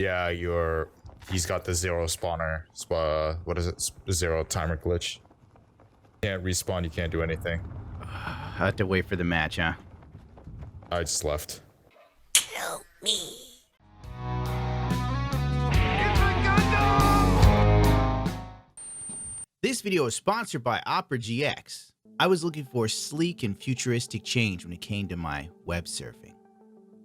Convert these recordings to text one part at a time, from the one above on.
Yeah, he's got the zero spawner. What is it? Zero timer glitch. You can't respawn, you can't do anything. I have to wait for the match, huh? I just left. Help me. This video is sponsored by Opera GX. I was looking for sleek and futuristic change when it came to my web surfing.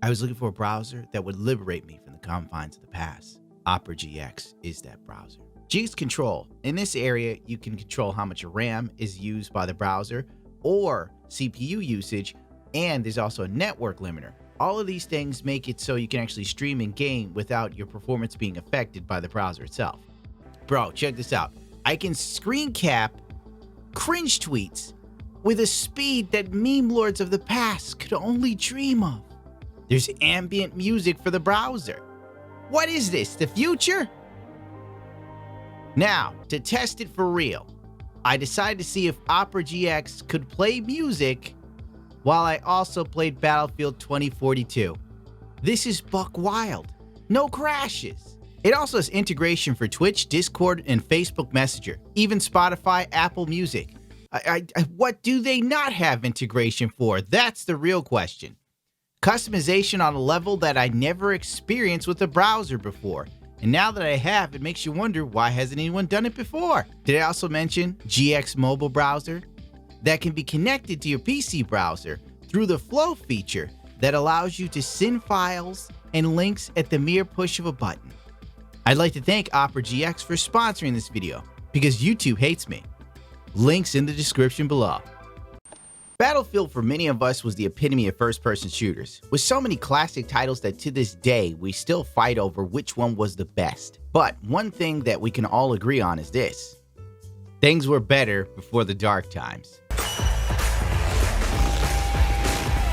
I was looking for a browser that would liberate me from the confines of the past. Opera GX is that browser. GX Control. In this area, you can control how much RAM is used by the browser or CPU usage, and there's also a network limiter. All of these things make it so you can actually stream and game without your performance being affected by the browser itself. Bro, check this out. I can screen cap cringe tweets with a speed that meme lords of the past could only dream of. There's ambient music for the browser. What is this, the future? Now, to test it for real, I decided to see if Opera GX could play music while I also played Battlefield 2042. This is buck wild. No crashes. It also has integration for Twitch, Discord, and Facebook Messenger, even Spotify, Apple Music. What do they not have integration for? That's the real question. Customization on a level that I never experienced with a browser before. And now that I have, it makes you wonder, why hasn't anyone done it before? Did I also mention GX Mobile Browser? That can be connected to your PC browser through the Flow feature that allows you to send files and links at the mere push of a button. I'd like to thank Opera GX for sponsoring this video, because YouTube hates me. Links in the description below. Battlefield for many of us was the epitome of first-person shooters, with so many classic titles that to this day we still fight over which one was the best. But one thing that we can all agree on is this: things were better before the dark times.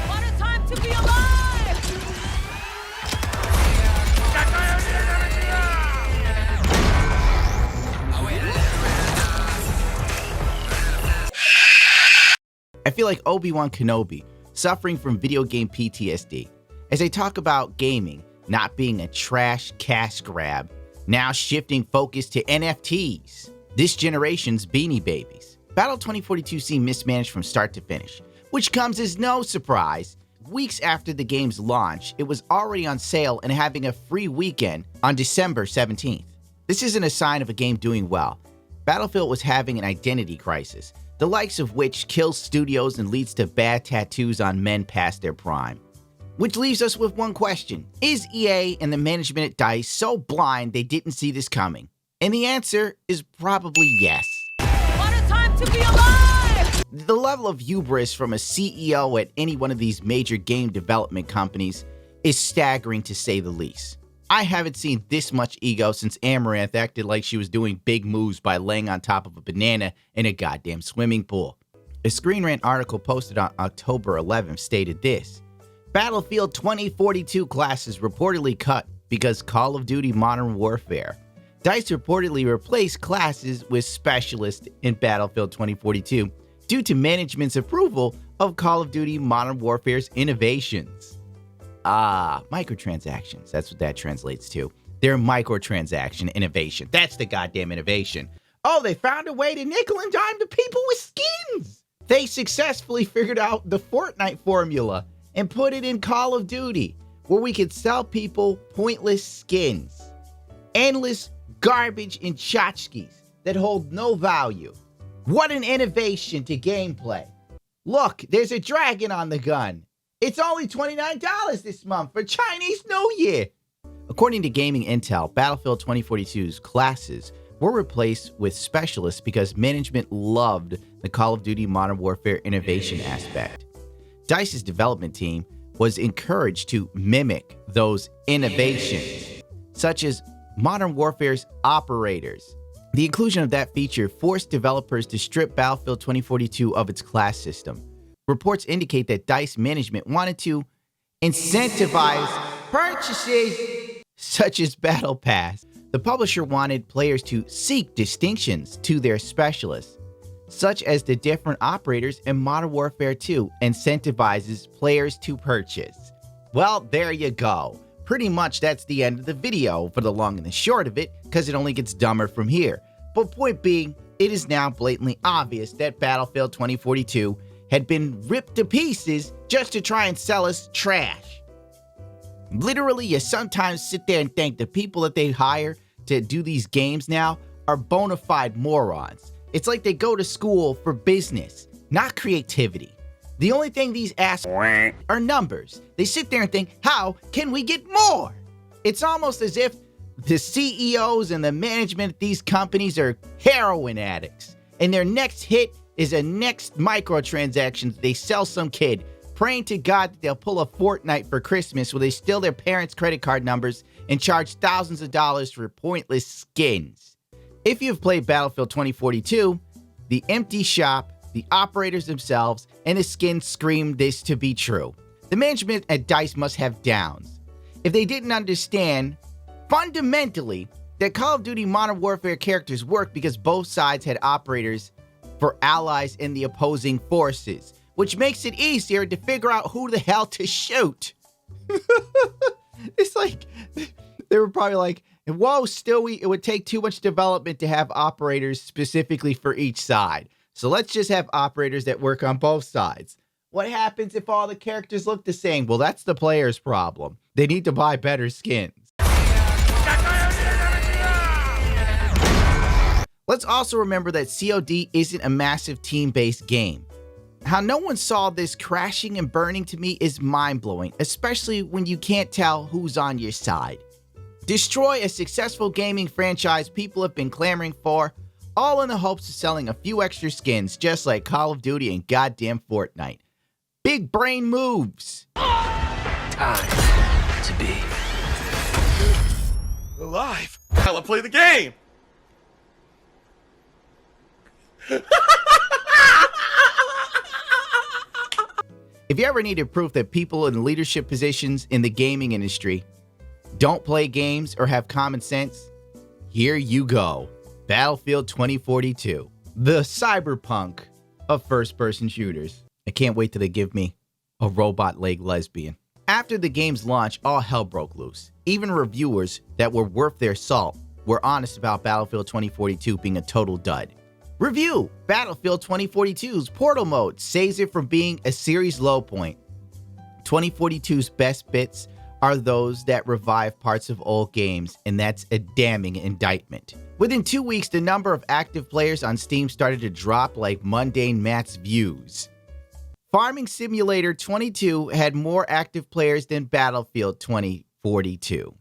What a time to be alive! I feel like Obi-Wan Kenobi, suffering from video game PTSD, as I talk about gaming not being a trash cash grab, now shifting focus to NFTs, this generation's Beanie Babies. Battle 2042 seemed mismanaged from start to finish, which comes as no surprise. Weeks after the game's launch, it was already on sale and having a free weekend on December 17th. This isn't a sign of a game doing well. Battlefield was having an identity crisis, the likes of which kills studios and leads to bad tattoos on men past their prime. Which leaves us with one question: is EA and the management at DICE so blind they didn't see this coming? And the answer is probably yes. What a time to be alive! The level of hubris from a CEO at any one of these major game development companies is staggering, to say the least. I haven't seen this much ego since Amaranth acted like she was doing big moves by laying on top of a banana in a goddamn swimming pool. A Screen Rant article posted on October 11th stated this: Battlefield 2042 classes reportedly cut because Call of Duty Modern Warfare. DICE reportedly replaced classes with specialists in Battlefield 2042 due to management's approval of Call of Duty Modern Warfare's innovations. Microtransactions. That's what that translates to. They're microtransaction innovation. That's the goddamn innovation. Oh, they found a way to nickel and dime the people with skins. They successfully figured out the Fortnite formula and put it in Call of Duty, where we could sell people pointless skins. Endless garbage and tchotchkes that hold no value. What an innovation to gameplay. Look, there's a dragon on the gun. It's only $29 this month for Chinese New Year. According to Gaming Intel, Battlefield 2042's classes were replaced with specialists because management loved the Call of Duty Modern Warfare innovation aspect. DICE's development team was encouraged to mimic those innovations, such as Modern Warfare's operators. The inclusion of that feature forced developers to strip Battlefield 2042 of its class system. Reports indicate that DICE management wanted to incentivize purchases such as Battle Pass. The publisher wanted players to seek distinctions to their specialists, such as the different operators in Modern Warfare 2 incentivizes players to purchase. Well, there you go. Pretty much that's the end of the video for the long and the short of it, because it only gets dumber from here. But point being, it is now blatantly obvious that Battlefield 2042 had been ripped to pieces just to try and sell us trash. Literally, you sometimes sit there and think the people that they hire to do these games now are bona fide morons. It's like they go to school for business, not creativity. The only thing these assholes are numbers. They sit there and think, how can we get more? It's almost as if the CEOs and the management of these companies are heroin addicts, and their next hit is a next microtransaction they sell some kid, praying to God that they'll pull a Fortnite for Christmas where they steal their parents' credit card numbers and charge thousands of dollars for pointless skins. If you've played Battlefield 2042, the empty shop, the operators themselves, and the skins scream this to be true. The management at DICE must have downs. If they didn't understand, fundamentally, that Call of Duty Modern Warfare characters work because both sides had operators for allies in the opposing forces, which makes it easier to figure out who the hell to shoot. It's like, they were probably like, whoa, still it would take too much development to have operators specifically for each side. So let's just have operators that work on both sides. What happens if all the characters look the same? Well, that's the player's problem. They need to buy better skins. Let's also remember that COD isn't a massive team-based game. How no one saw this crashing and burning to me is mind-blowing, especially when you can't tell who's on your side. Destroy a successful gaming franchise people have been clamoring for, all in the hopes of selling a few extra skins, just like Call of Duty and goddamn Fortnite. Big brain moves. Time to be alive. Hella play the game. If you ever needed proof that people in leadership positions in the gaming industry don't play games or have common sense, here you go. Battlefield 2042, the cyberpunk of first-person shooters. I can't wait till they give me a robot leg lesbian. After the game's launch, all hell broke loose. Even reviewers that were worth their salt were honest about Battlefield 2042 being a total dud. Review: Battlefield 2042's Portal mode saves it from being a series low point. 2042's best bits are those that revive parts of old games, and that's a damning indictment. Within 2 weeks, the number of active players on Steam started to drop like mundane Matt's views. Farming Simulator 22 had more active players than Battlefield 2042.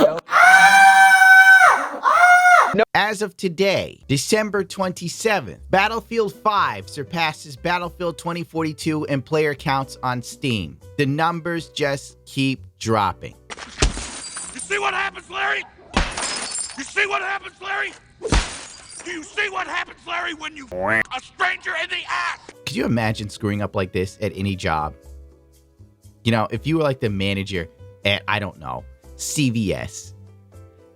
As of today, December 27th, Battlefield 5 surpasses Battlefield 2042 in player counts on Steam. The numbers just keep dropping. You see what happens, Larry? You see what happens, Larry? Do you see what happens, Larry, when you a stranger in the ass? Could you imagine screwing up like this at any job? You know, if you were like the manager at, I don't know, CVS,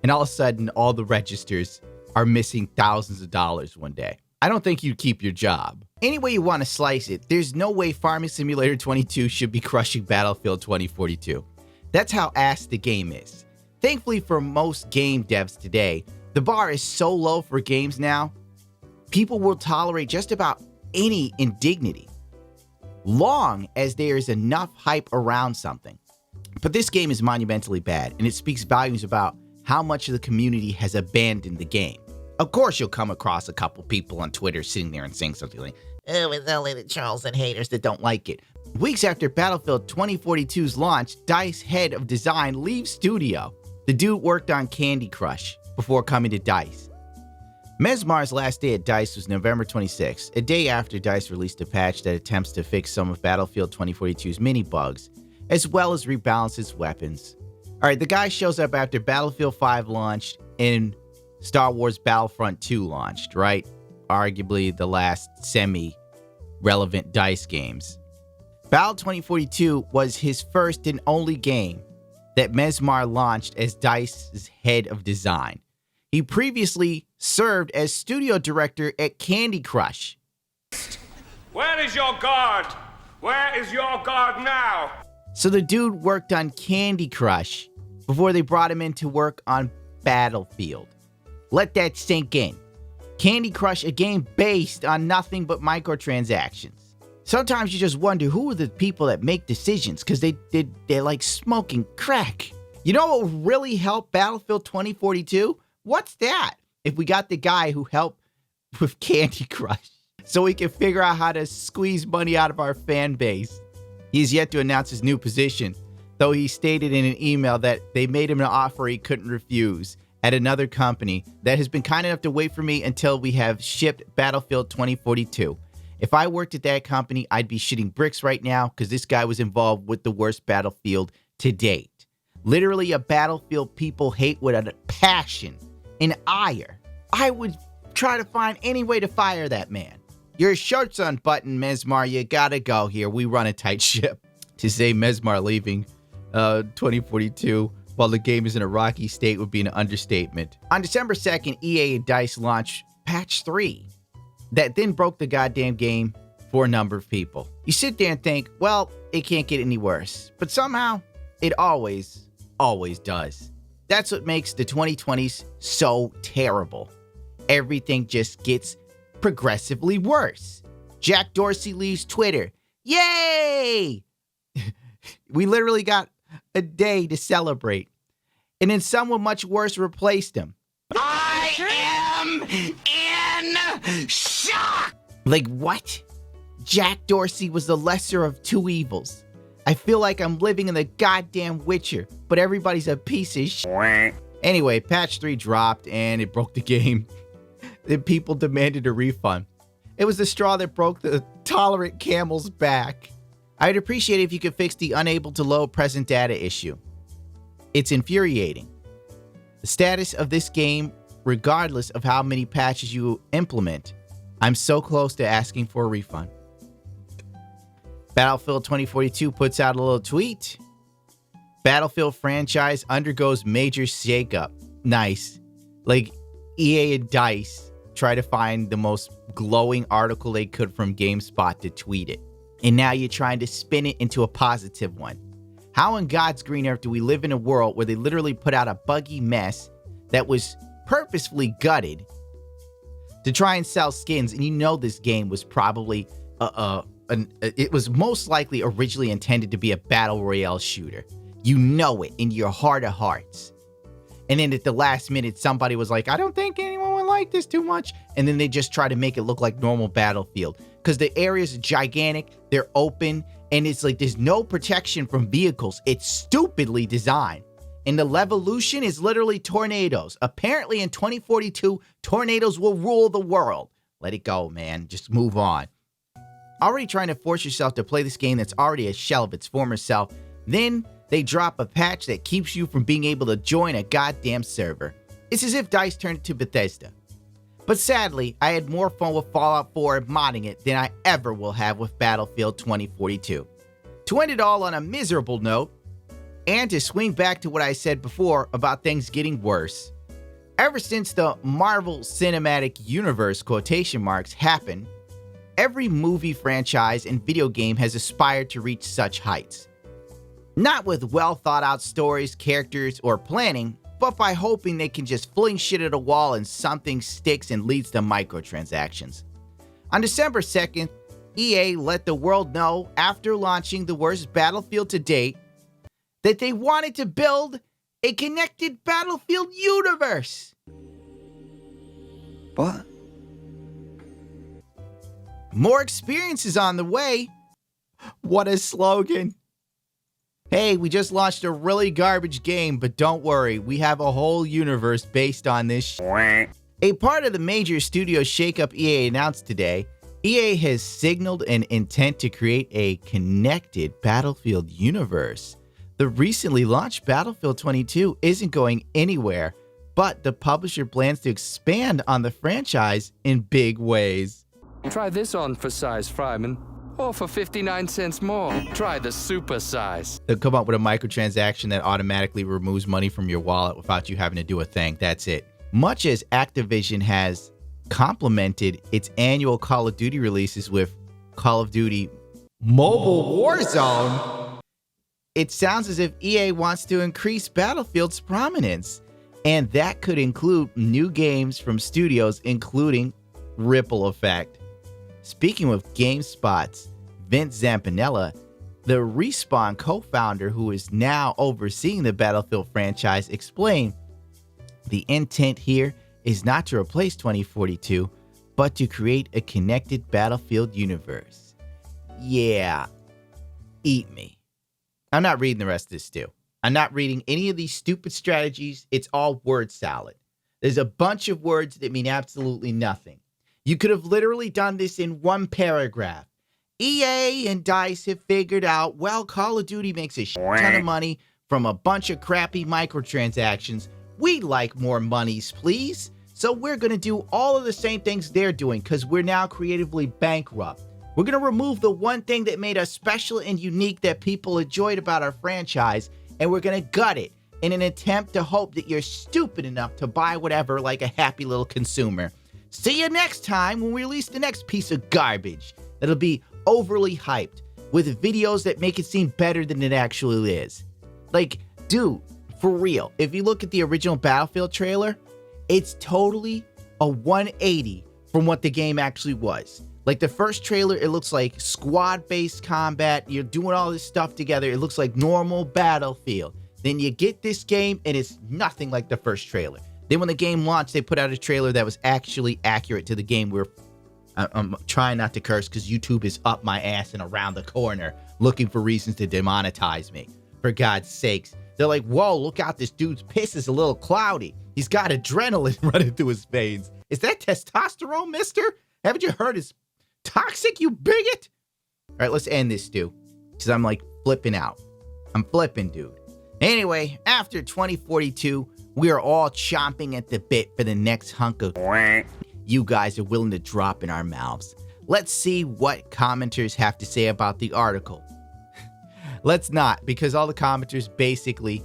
and all of a sudden all the registers are missing thousands of dollars one day. I don't think you'd keep your job. Any way you want to slice it, there's no way Farming Simulator 22 should be crushing Battlefield 2042. That's how ass the game is. Thankfully for most game devs today, the bar is so low for games now, people will tolerate just about any indignity, long as there is enough hype around something. But this game is monumentally bad, and it speaks volumes about how much of the community has abandoned the game. Of course, you'll come across a couple people on Twitter sitting there and saying something like, oh, it's only the Charles and haters that don't like it. Weeks after Battlefield 2042's launch, DICE head of design leaves studio. The dude worked on Candy Crush before coming to DICE. Mesmar's last day at DICE was November 26th, a day after DICE released a patch that attempts to fix some of Battlefield 2042's mini bugs, as well as rebalance its weapons. Alright, the guy shows up after Battlefield 5 launched and Star Wars Battlefront 2 launched, right? Arguably the last semi-relevant DICE games. Battle 2042 was his first and only game that Mesmar launched as DICE's head of design. He previously served as studio director at Candy Crush. Where is your guard? Where is your guard now? So the dude worked on Candy Crush before they brought him in to work on Battlefield. Let that sink in. Candy Crush, a game based on nothing but microtransactions. Sometimes you just wonder who are the people that make decisions because they're like smoking crack. You know what would really help Battlefield 2042? What's that? If we got the guy who helped with Candy Crush so we can figure out how to squeeze money out of our fan base. He's yet to announce his new position, though he stated in an email that they made him an offer he couldn't refuse at another company that has been kind enough to wait for me until we have shipped Battlefield 2042. If I worked at that company, I'd be shitting bricks right now because this guy was involved with the worst Battlefield to date. Literally a Battlefield people hate with a passion, an ire. I would try to find any way to fire that man. Your shirt's unbuttoned, Mesmar. You gotta go here. We run a tight ship. To say Mesmar leaving 2042 while the game is in a rocky state would be an understatement. On December 2nd, EA and DICE launched Patch 3 that then broke the goddamn game for a number of people. You sit there and think, well, it can't get any worse. But somehow, it always does. That's what makes the 2020s so terrible. Everything just gets progressively worse. Jack Dorsey leaves Twitter. Yay! We literally got a day to celebrate. And then someone much worse replaced him. I am in shock! Like, what? Jack Dorsey was the lesser of two evils. I feel like I'm living in the goddamn Witcher, but everybody's a piece of shit. Anyway, patch 3 dropped and it broke the game. The people demanded a refund. It was the straw that broke the tolerant camel's back. I'd appreciate it if you could fix the unable to load present data issue. It's infuriating. The status of this game, regardless of how many patches you implement, I'm so close to asking for a refund. Battlefield 2042 puts out a little tweet. Battlefield franchise undergoes major shakeup. Nice. Like, EA and DICE try to find the most glowing article they could from GameSpot to tweet it. And now you're trying to spin it into a positive one. How in God's green earth do we live in a world where they literally put out a buggy mess that was purposefully gutted to try and sell skins, and you know this game was probably it was most likely originally intended to be a battle royale shooter. You know it in your heart of hearts. And then at the last minute, somebody was like, I don't think anyone would like this too much. And then they just try to make it look like normal Battlefield. Because the areas are gigantic, they're open, and it's like there's no protection from vehicles. It's stupidly designed. And the Levolution is literally tornadoes. Apparently in 2042, tornadoes will rule the world. Let it go, man. Just move on. Already trying to force yourself to play this game that's already a shell of its former self. Then they drop a patch that keeps you from being able to join a goddamn server. It's as if DICE turned it to Bethesda. But sadly, I had more fun with Fallout 4 and modding it than I ever will have with Battlefield 2042. To end it all on a miserable note, and to swing back to what I said before about things getting worse, ever since the Marvel Cinematic Universe quotation marks happened, every movie franchise and video game has aspired to reach such heights. Not with well thought out stories, characters, or planning, but by hoping they can just fling shit at a wall and something sticks and leads to microtransactions. On December 2nd, EA let the world know after launching the worst Battlefield to date that they wanted to build a connected Battlefield universe. What? More experiences on the way. What a slogan. Hey, we just launched a really garbage game, but don't worry, we have a whole universe based on this A part of the major studio shakeup EA announced today, EA has signaled an intent to create a connected Battlefield universe. The recently launched Battlefield 22 isn't going anywhere, but the publisher plans to expand on the franchise in big ways. Try this on for size, Fryman. Or for 59 cents more, try the super size. They'll come up with a microtransaction that automatically removes money from your wallet without you having to do a thing. That's it. Much as Activision has complemented its annual Call of Duty releases with Call of Duty Mobile Warzone, it sounds as if EA wants to increase Battlefield's prominence, and that could include new games from studios, including Ripple Effect. Speaking with GameSpot's Vince Zampinella, the Respawn co-founder who is now overseeing the Battlefield franchise, explained the intent here is not to replace 2042, but to create a connected Battlefield universe. Yeah, eat me. I'm not reading the rest of this, Stu. I'm not reading any of these stupid strategies. It's all word salad. There's a bunch of words that mean absolutely nothing. You could have literally done this in one paragraph. EA and DICE have figured out, well, Call of Duty makes a ton of money from a bunch of crappy microtransactions. We'd like more monies, please. So we're going to do all of the same things they're doing because we're now creatively bankrupt. We're going to remove the one thing that made us special and unique that people enjoyed about our franchise, and we're going to gut it in an attempt to hope that you're stupid enough to buy whatever like a happy little consumer. See you next time when we release the next piece of garbage that'll be overly hyped with videos that make it seem better than it actually is. Like, dude, for real, if you look at the original Battlefield trailer, it's totally a 180 from what the game actually was. Like the first trailer, it looks like squad-based combat. You're doing all this stuff together. It looks like normal Battlefield. Then you get this game and it's nothing like the first trailer. Then when the game launched, they put out a trailer that was actually accurate to the game. I'm trying not to curse because YouTube is up my ass and around the corner looking for reasons to demonetize me. For God's sakes. They're like, whoa, look out, this dude's piss is a little cloudy. He's got adrenaline running through his veins. Is that testosterone, mister? Haven't you heard it's toxic, you bigot? All right, let's end this, Stu, because I'm like flipping out. I'm flipping, dude. Anyway, after 2042, we are all chomping at the bit for the next hunk of you guys are willing to drop in our mouths. Let's see what commenters have to say about the article. Let's not, because all the commenters basically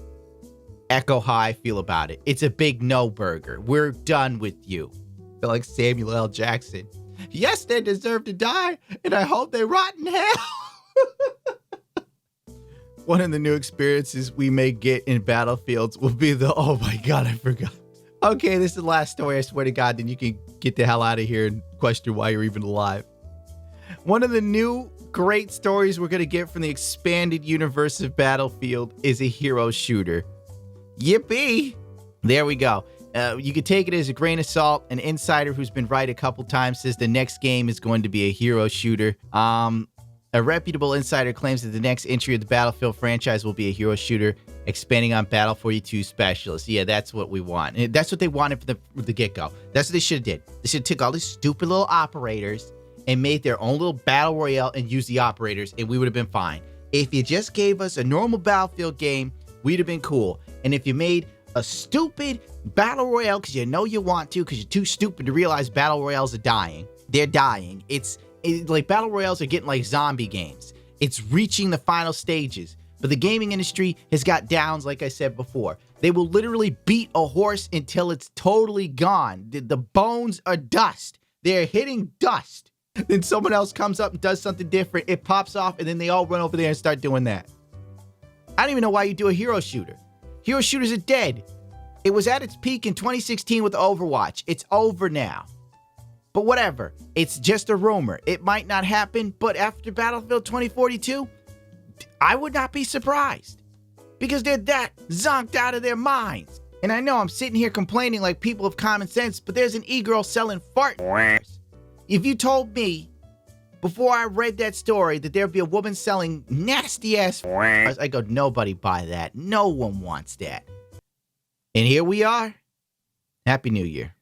echo how I feel about it. It's a big no burger. We're done with you. I feel like Samuel L. Jackson. Yes, they deserve to die, and I hope they rot in hell. One of the new experiences we may get in Battlefields will be the, oh my God, I forgot. Okay, this is the last story, I swear to God, then you can get the hell out of here and question why you're even alive. One of the new great stories we're going to get from the expanded universe of Battlefield is a hero shooter. Yippee! There we go. You could take it as a grain of salt. An insider who's been right a couple times says the next game is going to be a hero shooter. A reputable insider claims that the next entry of the Battlefield franchise will be a hero shooter, expanding on Battle 42 specialists. Yeah, that's what we want. And that's what they wanted from the get-go. That's what they should have did. They should have took all these stupid little operators and made their own little battle royale and used the operators, and we would have been fine. If you just gave us a normal Battlefield game, we'd have been cool. And if you made a stupid battle royale because you know you want to, because you're too stupid to realize battle royales are dying. They're dying. It's like battle royales are getting like zombie games. It's reaching the final stages. But the gaming industry has got downs, like I said before. They will literally beat a horse until it's totally gone. The bones are dust. They're hitting dust. Then someone else comes up and does something different. It pops off, and then they all run over there and start doing that. I don't even know why you do a hero shooter. Hero shooters are dead. It was at its peak in 2016 with Overwatch. It's over now. But whatever. It's just a rumor. It might not happen, but after Battlefield 2042, I would not be surprised. Because they're that zonked out of their minds. And I know I'm sitting here complaining like people have common sense, but there's an e-girl selling fart. If you told me before I read that story that there'd be a woman selling nasty ass farts, I go, nobody buy that. No one wants that. And here we are. Happy New Year.